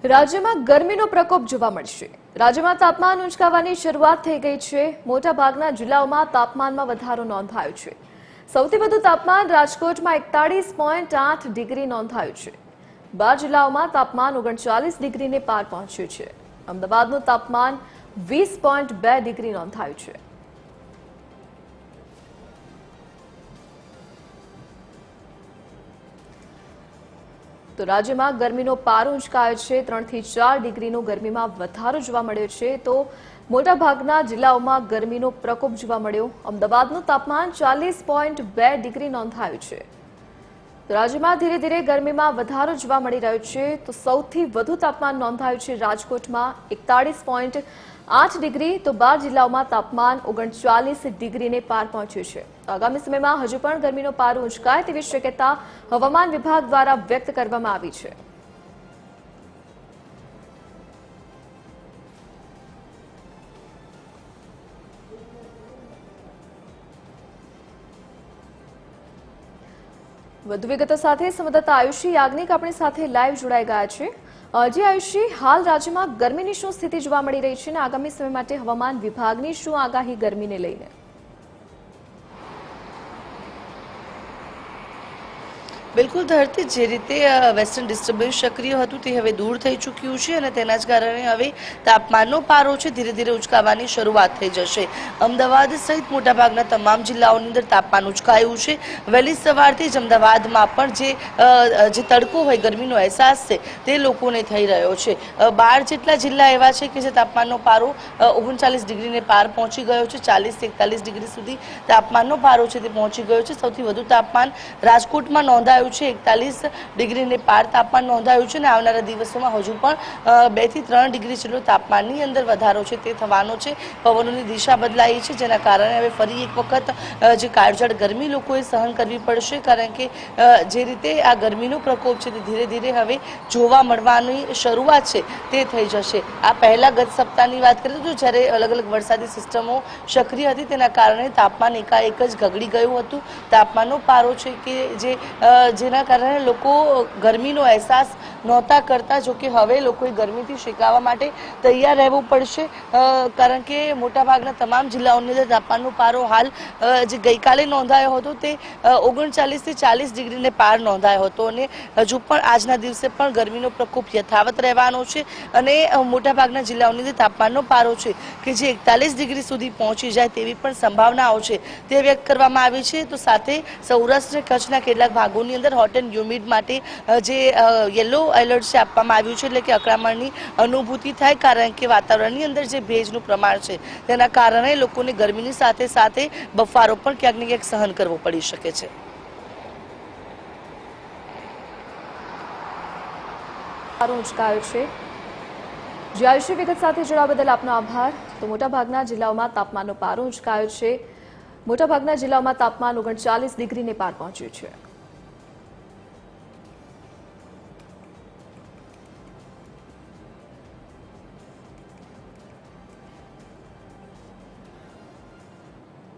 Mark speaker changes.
Speaker 1: રાજ્યમાં ગરમીનો પ્રકોપ જોવા મળશે। રાજ્યમાં તાપમાન ઉંચકાવાની શરૂઆત થઈ ગઈ છે। મોટાભાગના જિલ્લાઓમાં તાપમાનમાં વધારો નોંધાયો છે। સૌથી વધુ તાપમાન રાજકોટમાં 41.8 ડિગ્રી નોંધાયું છે। 12 જિલ્લાઓમાં તાપમાન 39 ડિગ્રીને પાર પહોંચ્યું છે। અમદાવાદનું તાપમાન 20.2 ડિગ્રી નોંધાયું છે। તો રાજ્યમાં ગરમીનો પારો ઉંચકાયો છે। 3 થી 4 ડિગ્રીનો ગરમીમાં વધારો જોવા મળ્યો છે। તો મોટાભાગના જિલ્લાઓમાં ગરમીનો પ્રકોપ જોવા મળ્યો। અમદાવાદનું તાપમાન 40.2 ડિગ્રી નોંધાયું છે। તો રાજ્યમાં ધીરે ધીરે ગરમીમાં વધારો જોવા મળી રહ્યો છે। તો સૌથી વધુ તાપમાન નોંધાયું છે રાજકોટમાં 41.8 ડિગ્રી। તો 12 જિલ્લાઓમાં તાપમાન 39 ડિગ્રીને પાર પહોંચ્યું છે। આગામી સમયમાં હજુ પણ ગરમીનો પારો ઉંચકાય તેવી શક્યતા હવામાન વિભાગ દ્વારા વ્યક્ત કરવામાં આવી છે। વધુ વિગતો સાથે સંવાદદાતા આયુષી યાજ્ઞિક આપણી સાથે લાઈવ જોડાઈ ગયા છે। જી આયુષી, હાલ રાજ્યમાં ગરમીની શું સ્થિતિ જોવા મળી રહી છે અને આગામી સમય માટે હવામાન વિભાગની શું આગાહી ગરમીને લઈને?
Speaker 2: બિલકુલ ધરતી, જે રીતે વેસ્ટર્ન ડિસ્ટર્બન્સ સક્રિય હતું તે હવે દૂર થઈ ચૂક્યું છે અને તેના જ કારણે હવે તાપમાનનો પારો છે ધીરે ધીરે ઉંચકાવાની શરૂઆત થઈ જશે। અમદાવાદ સહિત મોટાભાગના તમામ જિલ્લાઓની અંદર તાપમાન ઉંચકાયું છે। વહેલી સવારથી જ અમદાવાદમાં પણ જે તડકો હોય, ગરમીનો અહેસાસ છે તે લોકોને થઈ રહ્યો છે। 12 જેટલા જિલ્લા એવા છે કે જે તાપમાનનો પારો 39 ડિગ્રીને પાર પહોંચી ગયો છે। 40-41 ડિગ્રી સુધી તાપમાનનો પારો છે તે પહોંચી ગયો છે। સૌથી વધુ તાપમાન રાજકોટમાં નોંધાયું છે। 41 ડિગ્રીને પાર તાપમાન નોંધાયું છે અને આવનારા દિવસોમાં હજુ પણ 2 થી 3 ડિગ્રી જેટલો તાપમાનની અંદર વધારો છે તે થવાનો છે। પવનોની દિશા બદલાઈ છે, જેના કારણે હવે ફરી એક વખત જે કાળઝાળ ગરમી લોકોએ સહન કરવી પડશે, કારણ કે જે રીતે આ ગરમીનો પ્રકોપ છે તે ધીરે ધીરે હવે જોવા મળવાની શરૂઆત છે તે થઈ જશે। આ પહેલા ગત સપ્તાહની વાત કરીએ તો જ્યારે અલગ અલગ વરસાદી સિસ્ટમો સક્રિય હતી તેના કારણે તાપમાન એકાએક જ ગગડી ગયું હતું। તાપમાનનો પારો છે કે જેના કારણે લોકો ગરમીનો અહેસાસ નહોતા કરતા, જોકે હવે લોકોએ ગરમીથી શેકાવા માટે તૈયાર રહેવું પડશે, કારણ કે મોટાભાગના તમામ જિલ્લાઓની અંદર તાપમાનનો પારો હાલ જે ગઈકાલે નોંધાયો હતો તે 39 થી 40 ડિગ્રીને પાર નોંધાયો હતો અને હજુ પણ આજના દિવસે પણ ગરમીનો પ્રકોપ યથાવત રહેવાનો છે અને મોટાભાગના જિલ્લાઓની અંદર તાપમાનનો પારો છે કે જે 41 ડિગ્રી સુધી પહોંચી જાય તેવી પણ સંભાવનાઓ છે તે વ્યક્ત કરવામાં આવી છે। તો સાથે સૌરાષ્ટ્ર અને કચ્છના કેટલાક ભાગોની અંદર હોટ એન્ડ હ્યુમિડ માટે જે યલો એલર્ટ છે આપવામાં આવ્યું છે, એટલે કે અકળામણની અનુભૂતિ થાય, કારણ કે વાતાવરણની અંદર જે ભેજનું પ્રમાણ છે તેના કારણે લોકોને ગરમીની સાથે સાથે બફારો પણ ક્યાંક ને ક્યાંક સહન કરવો પડી શકે છે।
Speaker 1: ઉંચકાયો છે। જે આયુષી વિગત સાથે જોડાવા બદલ આપનો આભાર। તો મોટાભાગના જિલ્લાઓમાં તાપમાનનો પારો ઉંચકાયો છે। મોટાભાગના જિલ્લાઓમાં તાપમાન 39 ડિગ્રીને પાર પહોંચ્યું છે।